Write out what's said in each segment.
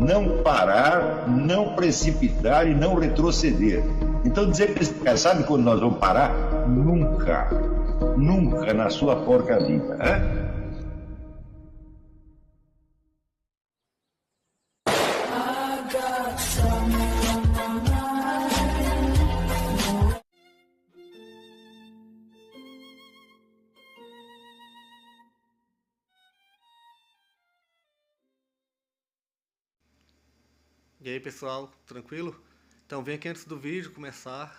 não parar, não precipitar e não retroceder. Então dizer para esse cara, sabe quando nós vamos parar? Nunca. Nunca na sua porca vida. Né? E aí pessoal, tranquilo? Então vem aqui antes do vídeo começar,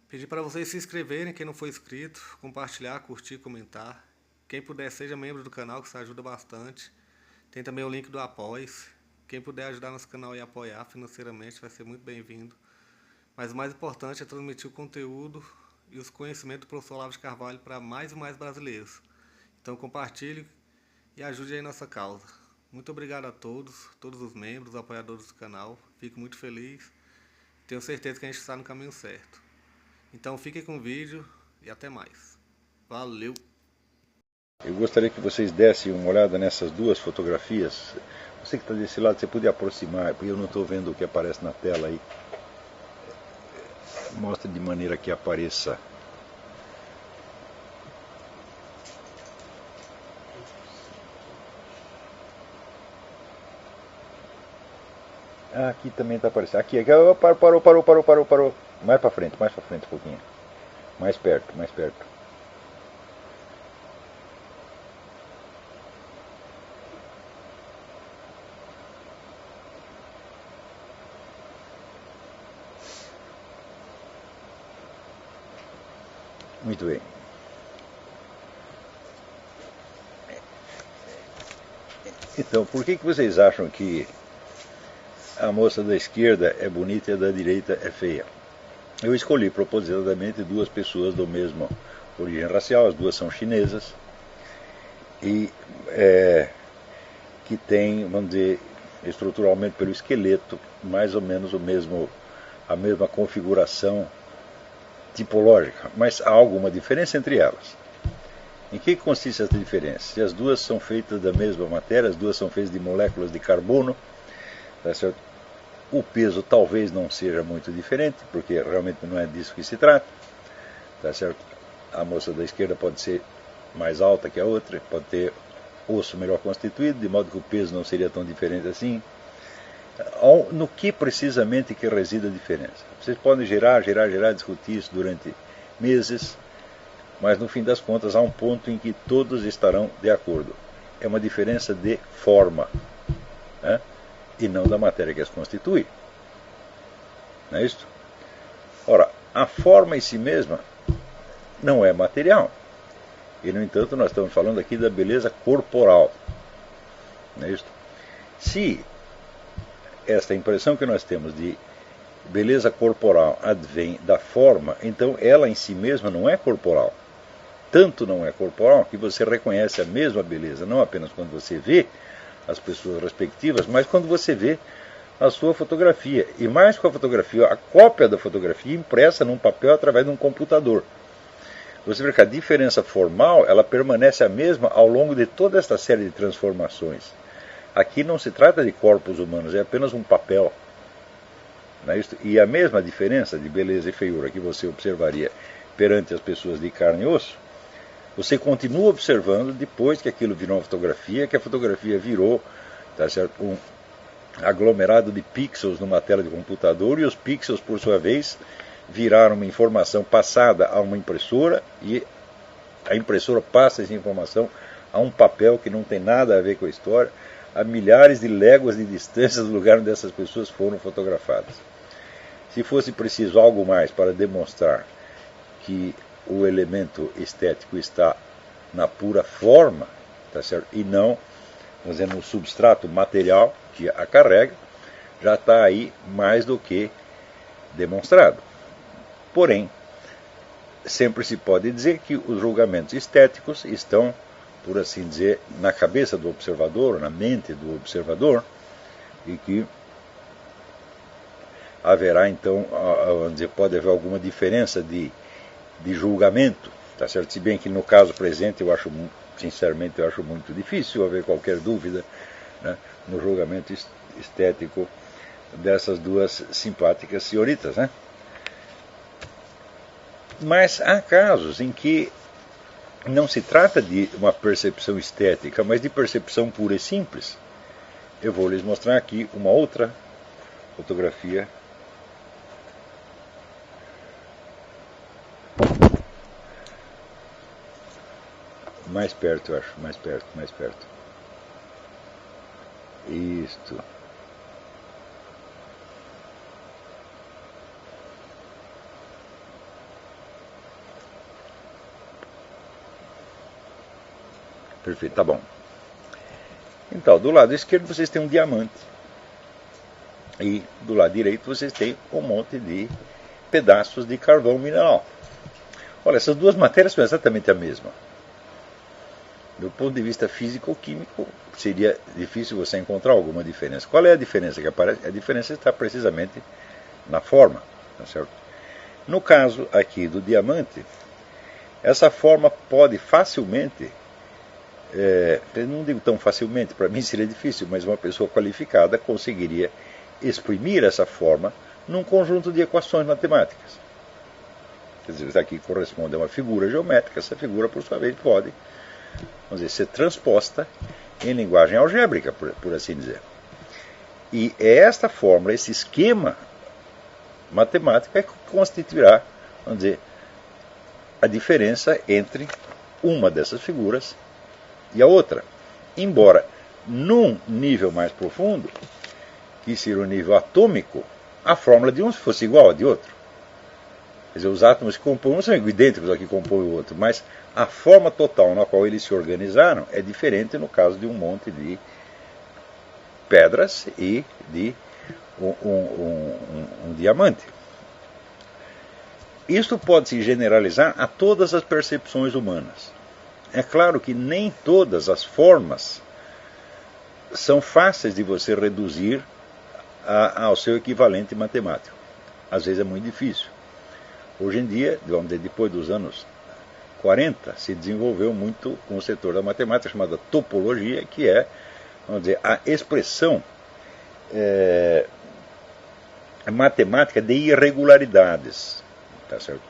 pedir para vocês se inscreverem, quem não for inscrito, compartilhar, curtir, comentar. Quem puder seja membro do canal, que isso ajuda bastante. Tem também o link do Apoia-se. Quem puder ajudar nosso canal e apoiar financeiramente vai ser muito bem-vindo. Mas o mais importante é transmitir o conteúdo e os conhecimentos do professor Olavo de Carvalho para mais e mais brasileiros. Então compartilhe e ajude aí nossa causa. Muito obrigado a todos os membros, apoiadores do canal. Fico muito feliz. Tenho certeza que a gente está no caminho certo. Então fiquem com o vídeo e até mais. Valeu! Eu gostaria que vocês dessem uma olhada nessas duas fotografias. Você que está desse lado, você podia aproximar, porque eu não estou vendo o que aparece na tela aí. Mostre de maneira que apareça. Aqui também está aparecendo. Aqui, parou. Mais para frente um pouquinho. Mais perto. Muito bem. Então, por que vocês acham que a moça da esquerda é bonita e a da direita é feia? Eu escolhi propositadamente duas pessoas do mesmo origem racial, as duas são chinesas, e que têm, vamos dizer, estruturalmente pelo esqueleto, mais ou menos a mesma configuração tipológica, mas há alguma diferença entre elas. Em que consiste essa diferença? Se as duas são feitas da mesma matéria, as duas são feitas de moléculas de carbono, tá certo? O peso talvez não seja muito diferente, porque realmente não é disso que se trata, tá certo? A moça da esquerda pode ser mais alta que a outra, pode ter osso melhor constituído, de modo que o peso não seria tão diferente assim. No que precisamente que reside a diferença? Vocês podem girar, discutir isso durante meses, mas no fim das contas há um ponto em que todos estarão de acordo. É uma diferença de forma, né? E não da matéria que as constitui. Não é isso? Ora, a forma em si mesma não é material. E, no entanto, nós estamos falando aqui da beleza corporal. Não é isso? Se esta impressão que nós temos de beleza corporal advém da forma, então ela em si mesma não é corporal. Tanto não é corporal que você reconhece a mesma beleza, não apenas quando você vê as pessoas respectivas, mas quando você vê a sua fotografia. E mais com a fotografia, a cópia da fotografia impressa num papel através de um computador. Você vê que a diferença formal ela permanece a mesma ao longo de toda esta série de transformações. Aqui não se trata de corpos humanos, é apenas um papel. Não é isso? E a mesma diferença de beleza e feiura que você observaria perante as pessoas de carne e osso, você continua observando depois que aquilo virou uma fotografia, que a fotografia virou, tá certo, um aglomerado de pixels numa tela de computador, e os pixels, por sua vez, viraram uma informação passada a uma impressora, e a impressora passa essa informação a um papel que não tem nada a ver com a história, a milhares de léguas de distância do lugar onde essas pessoas foram fotografadas. Se fosse preciso algo mais para demonstrar que o elemento estético está na pura forma, tá certo? E não, vamos dizer, no substrato material que a carrega, já está aí mais do que demonstrado. Porém, sempre se pode dizer que os julgamentos estéticos estão, por assim dizer, na cabeça do observador, na mente do observador, e que haverá então, vamos dizer, pode haver alguma diferença de julgamento, tá certo? Se bem que no caso presente eu acho, sinceramente, eu acho muito difícil haver qualquer dúvida, né? no julgamento estético dessas duas simpáticas senhoritas, né? Mas há casos em que não se trata de uma percepção estética, mas de percepção pura e simples. Eu vou lhes mostrar aqui uma outra fotografia. Mais perto, eu acho. Mais perto. Isto. Perfeito, tá bom. Então, do lado esquerdo vocês têm um diamante. E do lado direito vocês têm um monte de pedaços de carvão mineral. Olha, essas duas matérias são exatamente a mesma. Do ponto de vista físico-químico, seria difícil você encontrar alguma diferença. Qual é a diferença que aparece? A diferença está precisamente na forma, tá certo? No caso aqui do diamante, essa forma pode facilmente, eu não digo tão facilmente, para mim seria difícil, mas uma pessoa qualificada conseguiria exprimir essa forma num conjunto de equações matemáticas. Quer dizer, isso aqui corresponde a uma figura geométrica, essa figura, por sua vez, pode, vamos dizer, ser transposta em linguagem algébrica, por assim dizer. E é esta fórmula, esse esquema matemático é que constituirá, vamos dizer, a diferença entre uma dessas figuras e a outra. Embora, num nível mais profundo, que seria o nível atômico, a fórmula de um fosse igual à de outro. Quer dizer, os átomos que compõem um são idênticos ao que compõe o outro, mas a forma total na qual eles se organizaram é diferente no caso de um monte de pedras e de um diamante. Isto pode se generalizar a todas as percepções humanas. É claro que nem todas as formas são fáceis de você reduzir ao seu equivalente matemático. Às vezes é muito difícil. Hoje em dia, vamos dizer, depois dos anos 40, se desenvolveu muito com o setor da matemática chamada topologia, que é, vamos dizer, a expressão matemática de irregularidades. Tá certo?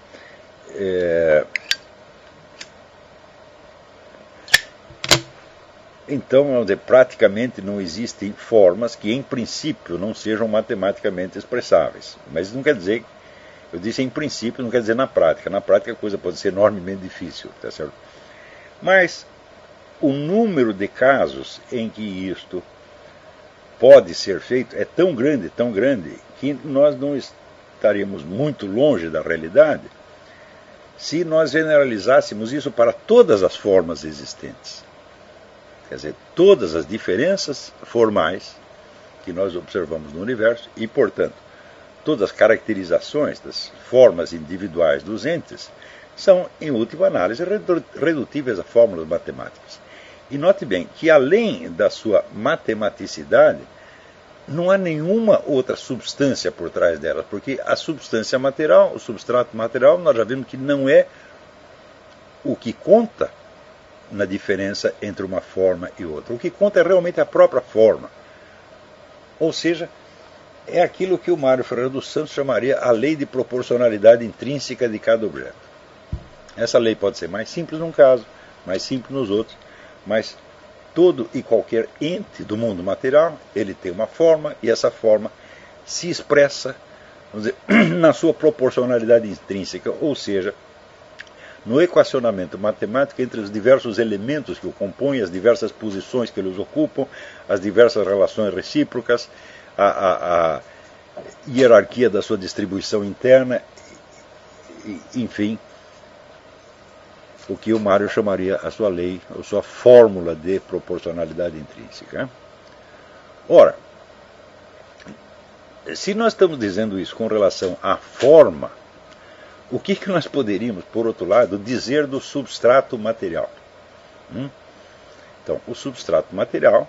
Então, vamos dizer, praticamente não existem formas que, em princípio, não sejam matematicamente expressáveis. Mas isso não quer dizer, eu disse em princípio, não quer dizer na prática. Na prática a coisa pode ser enormemente difícil, tá certo? Mas o número de casos em que isto pode ser feito é tão grande, que nós não estaríamos muito longe da realidade se nós generalizássemos isso para todas as formas existentes. Quer dizer, todas as diferenças formais que nós observamos no universo e, portanto, todas as caracterizações das formas individuais dos entes são, em última análise, redutíveis a fórmulas matemáticas. E note bem que, além da sua matematicidade, não há nenhuma outra substância por trás dela, porque a substância material, o substrato material, nós já vimos que não é o que conta na diferença entre uma forma e outra. O que conta é realmente a própria forma. Ou seja, é aquilo que o Mário Ferreira dos Santos chamaria a lei de proporcionalidade intrínseca de cada objeto. Essa lei pode ser mais simples num caso, mais simples nos outros, mas todo e qualquer ente do mundo material, ele tem uma forma, e essa forma se expressa, vamos dizer, na sua proporcionalidade intrínseca, ou seja, no equacionamento matemático entre os diversos elementos que o compõem, as diversas posições que eles ocupam, as diversas relações recíprocas, a hierarquia da sua distribuição interna, enfim, o que o Mário chamaria a sua lei, a sua fórmula de proporcionalidade intrínseca. Ora, se nós estamos dizendo isso com relação à forma, o que nós poderíamos, por outro lado, dizer do substrato material? Então, o substrato material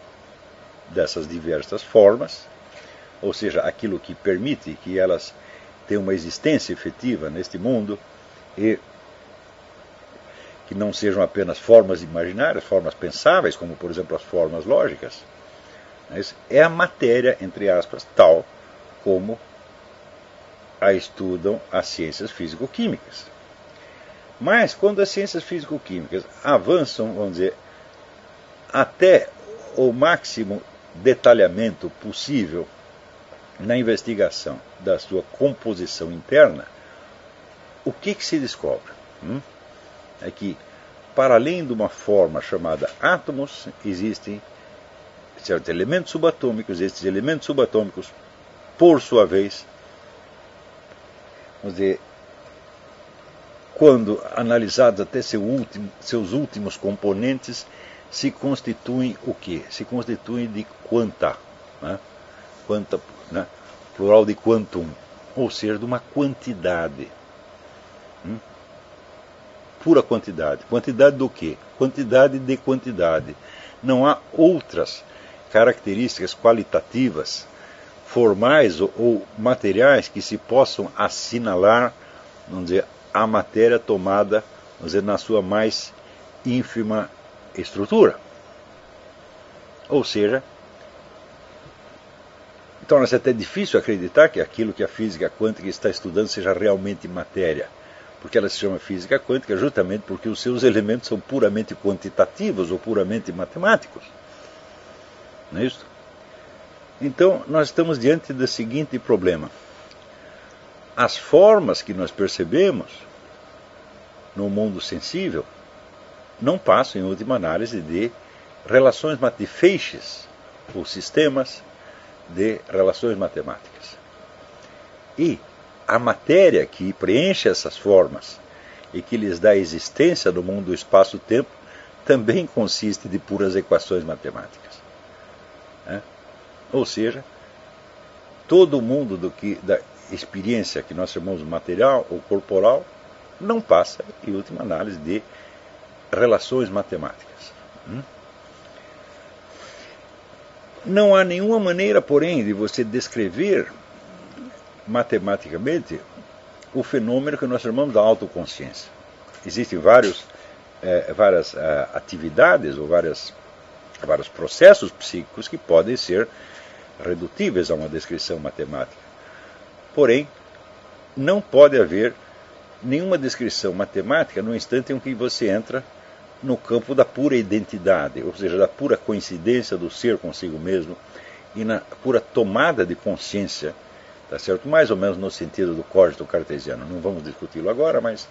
dessas diversas formas, ou seja, aquilo que permite que elas tenham uma existência efetiva neste mundo e que não sejam apenas formas imaginárias, formas pensáveis, como por exemplo as formas lógicas, É a matéria, entre aspas, tal como a estudam as ciências físico-químicas. Mas quando as ciências físico-químicas avançam, vamos dizer, até o máximo detalhamento possível na investigação da sua composição interna, o que se descobre? É que, para além de uma forma chamada átomos, existem certos elementos subatômicos. Estes elementos subatômicos, por sua vez, vamos dizer, quando analisados até seus últimos componentes, se constituem o quê? Se constituem de quanta, né? Quanta, né? Plural de quantum, ou seja, de uma quantidade. Pura quantidade. Quantidade do quê? Quantidade de quantidade. Não há outras características qualitativas, formais ou materiais que se possam assinalar, vamos dizer, a matéria tomada, vamos dizer, na sua mais ínfima estrutura. Ou seja, torna-se até difícil acreditar que aquilo que a física quântica está estudando seja realmente matéria, porque ela se chama física quântica justamente porque os seus elementos são puramente quantitativos ou puramente matemáticos. Não é isso? Então, nós estamos diante do seguinte problema. As formas que nós percebemos no mundo sensível não passam, em última análise, de relações de feixes ou sistemas de relações matemáticas. E a matéria que preenche essas formas e que lhes dá existência no mundo do espaço-tempo também consiste de puras equações matemáticas. Ou seja, todo o mundo da experiência que nós chamamos material ou corporal não passa, em última análise, de relações matemáticas. Não há nenhuma maneira, porém, de você descrever matematicamente o fenômeno que nós chamamos da autoconsciência. Existem várias atividades ou vários processos psíquicos que podem ser redutíveis a uma descrição matemática. Porém, não pode haver nenhuma descrição matemática no instante em que você entra no campo da pura identidade, ou seja, da pura coincidência do ser consigo mesmo e na pura tomada de consciência, tá certo? Mais ou menos no sentido do cógito cartesiano. Não vamos discuti-lo agora, mas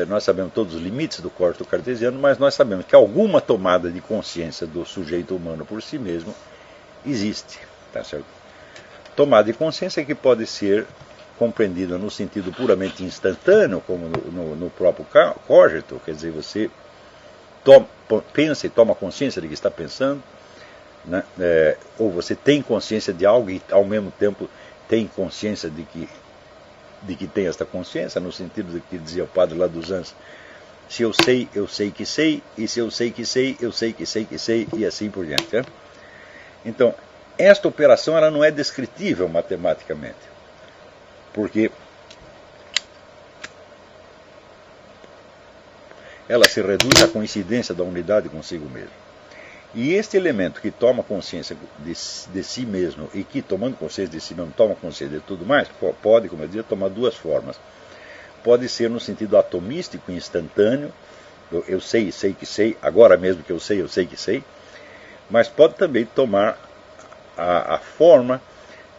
nós sabemos todos os limites do cógito cartesiano, mas nós sabemos que alguma tomada de consciência do sujeito humano por si mesmo existe, tá certo? Tomada de consciência que pode ser compreendida no sentido puramente instantâneo, como no próprio cógito, quer dizer, você pensa e toma consciência de que está pensando, né? Ou você tem consciência de algo e ao mesmo tempo tem consciência de que tem esta consciência, no sentido de que dizia o padre lá dos Anjos, se eu sei que sei, e se eu sei que sei, eu sei que sei que sei, e assim por diante. Né? Então, esta operação ela não é descritível matematicamente, porque ela se reduz à coincidência da unidade consigo mesmo. E este elemento que toma consciência de si mesmo e que, tomando consciência de si mesmo, toma consciência de tudo mais, pode, como eu dizia, tomar duas formas. Pode ser no sentido atomístico, instantâneo, eu sei que sei, agora mesmo que eu sei que sei, mas pode também tomar a forma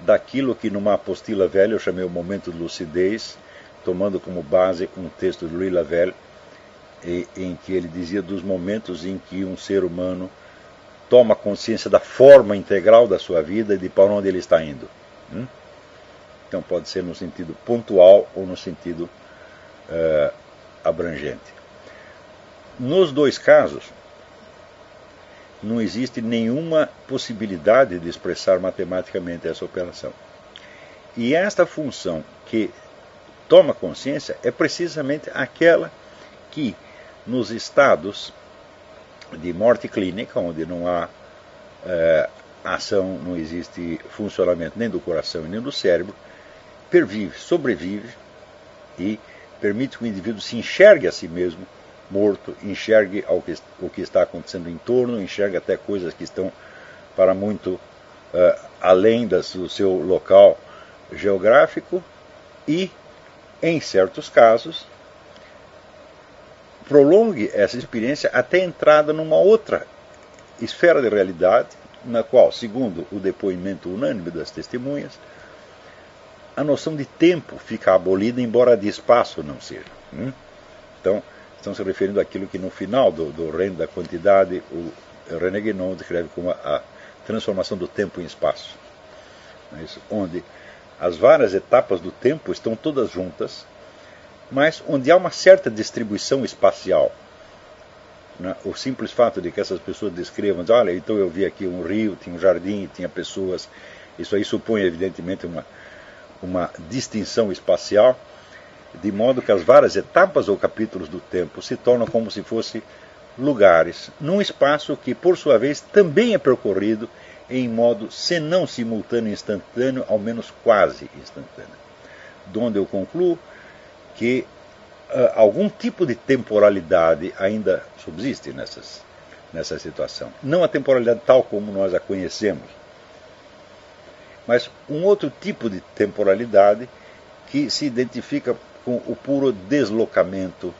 daquilo que numa apostila velha eu chamei o momento de lucidez, tomando como base um texto de Louis Lavelle, em que ele dizia dos momentos em que um ser humano toma consciência da forma integral da sua vida e de para onde ele está indo. Então pode ser no sentido pontual ou no sentido abrangente. Nos dois casos, não existe nenhuma possibilidade de expressar matematicamente essa operação. E esta função que toma consciência é precisamente aquela que, nos estados de morte clínica, onde não há ação, não existe funcionamento nem do coração nem do cérebro, pervive, sobrevive e permite que o indivíduo se enxergue a si mesmo morto, enxergue o que está acontecendo em torno, enxergue até coisas que estão para muito além do seu local geográfico e, em certos casos, prolongue essa experiência até a entrada numa outra esfera de realidade, na qual, segundo o depoimento unânime das testemunhas, a noção de tempo fica abolida, embora de espaço não seja. Então, estão se referindo àquilo que no final do reino da quantidade o René Guénon descreve como a transformação do tempo em espaço. Onde as várias etapas do tempo estão todas juntas, mas onde há uma certa distribuição espacial. O simples fato de que essas pessoas descrevam, olha, então eu vi aqui um rio, tinha um jardim, tinha pessoas, isso aí supõe evidentemente uma distinção espacial, de modo que as várias etapas ou capítulos do tempo se tornam como se fossem lugares, num espaço que, por sua vez, também é percorrido em modo, se não simultâneo e instantâneo, ao menos quase instantâneo. Donde eu concluo que algum tipo de temporalidade ainda subsiste nessa situação. Não a temporalidade tal como nós a conhecemos, mas um outro tipo de temporalidade que se identifica com o puro deslocamento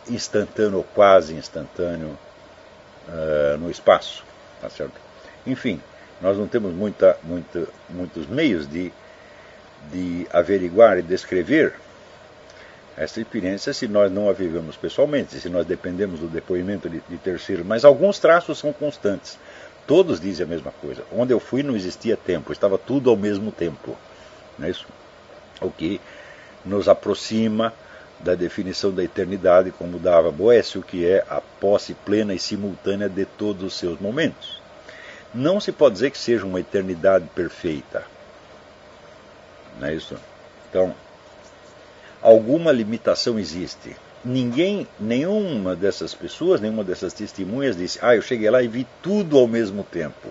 instantâneo ou quase instantâneo no espaço. Tá certo? Enfim, nós não temos muitos meios de averiguar e descrever essa experiência se nós não a vivemos pessoalmente, se nós dependemos do depoimento de terceiros, mas alguns traços são constantes. Todos dizem a mesma coisa. Onde eu fui não existia tempo, estava tudo ao mesmo tempo. Não é isso? O que nos aproxima da definição da eternidade, como dava Boécio, que é a posse plena e simultânea de todos os seus momentos. Não se pode dizer que seja uma eternidade perfeita. Não é isso? Então, alguma limitação existe. Nenhuma dessas pessoas, nenhuma dessas testemunhas disse, eu cheguei lá e vi tudo ao mesmo tempo.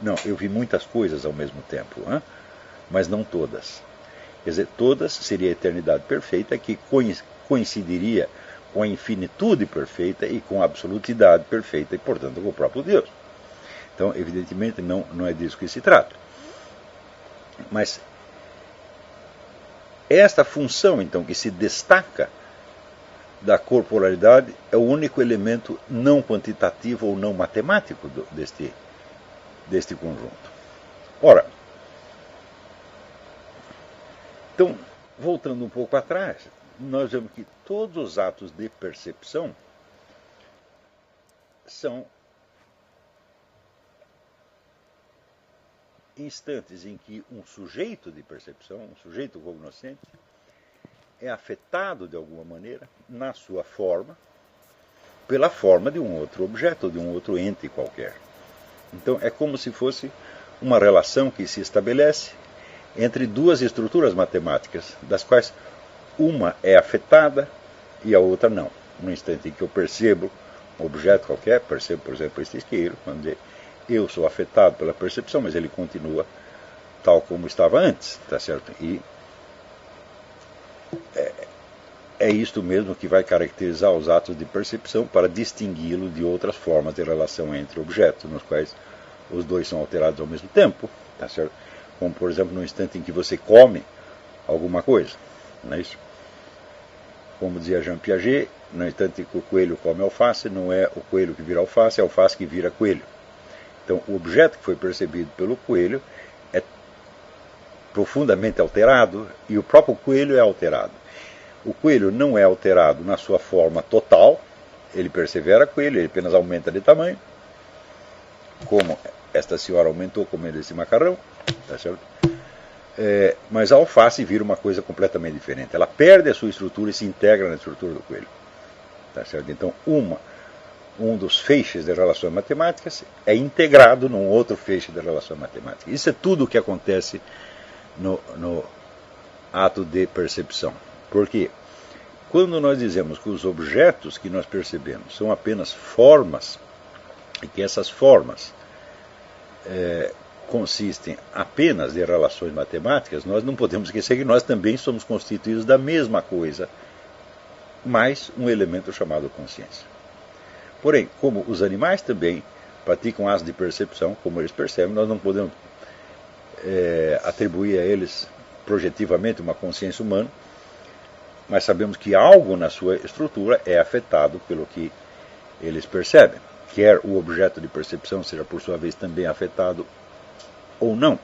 Não, eu vi muitas coisas ao mesmo tempo, mas não todas. Quer dizer, todas seria a eternidade perfeita, que coincidiria com a infinitude perfeita e com a absolutidade perfeita, e portanto com o próprio Deus. Então, evidentemente, não é disso que se trata. Mas esta função, então, que se destaca da corporalidade é o único elemento não quantitativo ou não matemático deste conjunto. Ora, então, voltando um pouco atrás, nós vemos que todos os atos de percepção são instantes em que um sujeito de percepção, um sujeito cognoscente, é afetado de alguma maneira na sua forma, pela forma de um outro objeto, ou de um outro ente qualquer. Então é como se fosse uma relação que se estabelece entre duas estruturas matemáticas, das quais uma é afetada e a outra não. No instante em que eu percebo um objeto qualquer, percebo, por exemplo, este isqueiro, vamos dizer, eu sou afetado pela percepção, mas ele continua tal como estava antes, tá certo? E é isto mesmo que vai caracterizar os atos de percepção para distingui-lo de outras formas de relação entre objetos, nos quais os dois são alterados ao mesmo tempo, tá certo? Como, por exemplo, no instante em que você come alguma coisa, não é isso? Como dizia Jean Piaget, no instante em que o coelho come alface, não é o coelho que vira alface, é a alface que vira coelho. Então, o objeto que foi percebido pelo coelho é profundamente alterado e o próprio coelho é alterado. O coelho não é alterado na sua forma total, ele persevera coelho, ele apenas aumenta de tamanho, como esta senhora aumentou comendo esse macarrão, tá certo? Mas a alface vira uma coisa completamente diferente. Ela perde a sua estrutura e se integra na estrutura do coelho. Tá certo? Então, um dos feixes de relações matemáticas é integrado num outro feixe de relações matemáticas. Isso é tudo o que acontece no ato de percepção. Porque quando nós dizemos que os objetos que nós percebemos são apenas formas, e que essas formas consistem apenas de relações matemáticas, nós não podemos esquecer que nós também somos constituídos da mesma coisa, mais um elemento chamado consciência. Porém, como os animais também praticam atos de percepção, como eles percebem, nós não podemos atribuir a eles projetivamente uma consciência humana, mas sabemos que algo na sua estrutura é afetado pelo que eles percebem, quer o objeto de percepção seja por sua vez também afetado ou não.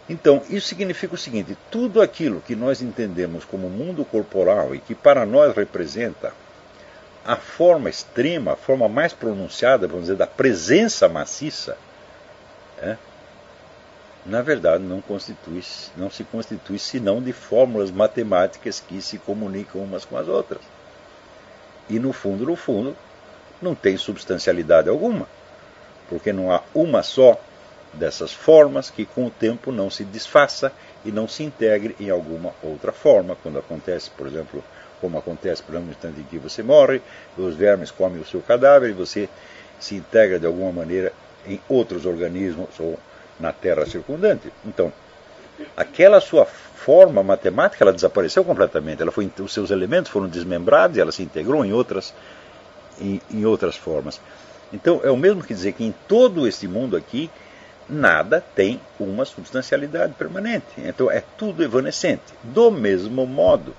Então, isso significa o seguinte: tudo aquilo que nós entendemos como mundo corporal e que para nós representa a forma extrema, a forma mais pronunciada, vamos dizer, da presença maciça, na verdade não se constitui senão de fórmulas matemáticas que se comunicam umas com as outras. E no fundo, não tem substancialidade alguma, porque não há uma só dessas formas que com o tempo não se desfaça e não se integre em alguma outra forma. Quando acontece, por exemplo, como acontece no instante em que você morre, os vermes comem o seu cadáver e você se integra de alguma maneira em outros organismos ou na terra circundante. Então, aquela sua forma matemática, ela desapareceu completamente. Os seus elementos foram desmembrados e ela se integrou em outras formas. Então, é o mesmo que dizer que em todo este mundo aqui, nada tem uma substancialidade permanente. Então é tudo evanescente. Do mesmo modo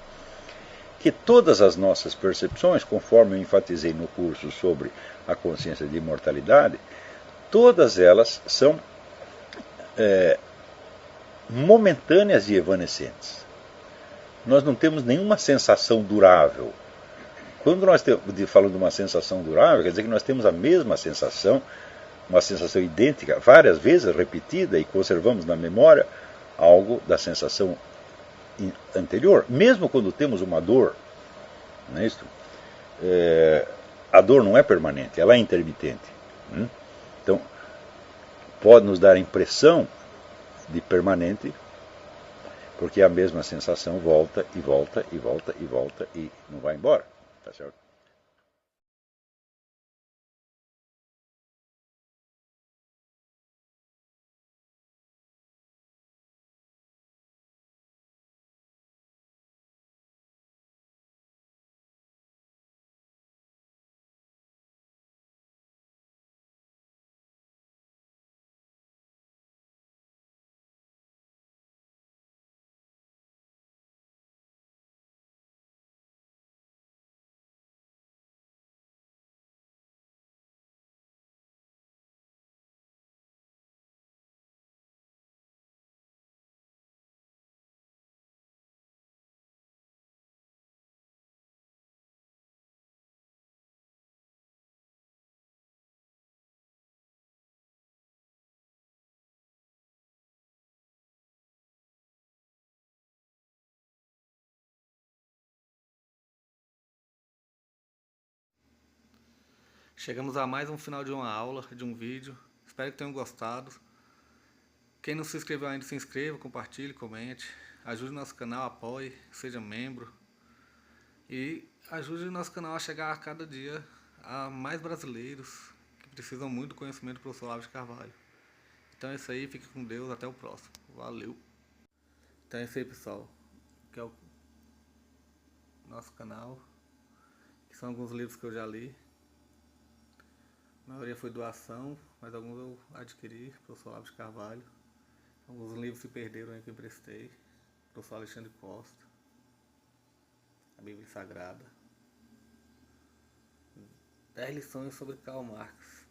que todas as nossas percepções, conforme eu enfatizei no curso sobre a consciência de imortalidade, todas elas são momentâneas e evanescentes. Nós não temos nenhuma sensação durável. Quando nós falamos de uma sensação durável, quer dizer que nós temos a mesma sensação, uma sensação idêntica, várias vezes repetida, e conservamos na memória algo da sensação anterior. Mesmo quando temos uma dor, não é isso? A dor não é permanente, ela é intermitente. Então, pode nos dar a impressão de permanente, porque a mesma sensação volta e volta e volta e volta e não vai embora. Tá certo? Chegamos a mais um final de uma aula, de um vídeo. Espero que tenham gostado. Quem não se inscreveu ainda, se inscreva, compartilhe, comente. Ajude nosso canal, apoie, seja membro. E ajude o nosso canal a chegar a cada dia a mais brasileiros que precisam muito do conhecimento do professor Olavo de Carvalho. Então é isso aí, fique com Deus, até o próximo. Valeu! Então é isso aí, pessoal. Que é o nosso canal. Que são alguns livros que eu já li. A maioria foi doação, mas alguns eu adquiri, professor Olavo de Carvalho. Alguns livros se perderam aí que eu emprestei. Professor Alexandre Costa. A Bíblia Sagrada. 10 lições sobre Karl Marx.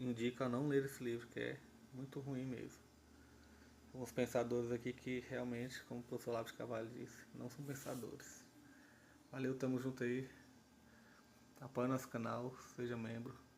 Indico a não ler esse livro, que é muito ruim mesmo. Alguns pensadores aqui que realmente, como o professor Olavo de Carvalho disse, não são pensadores. Valeu, tamo junto aí. Apoie nosso canal, seja membro.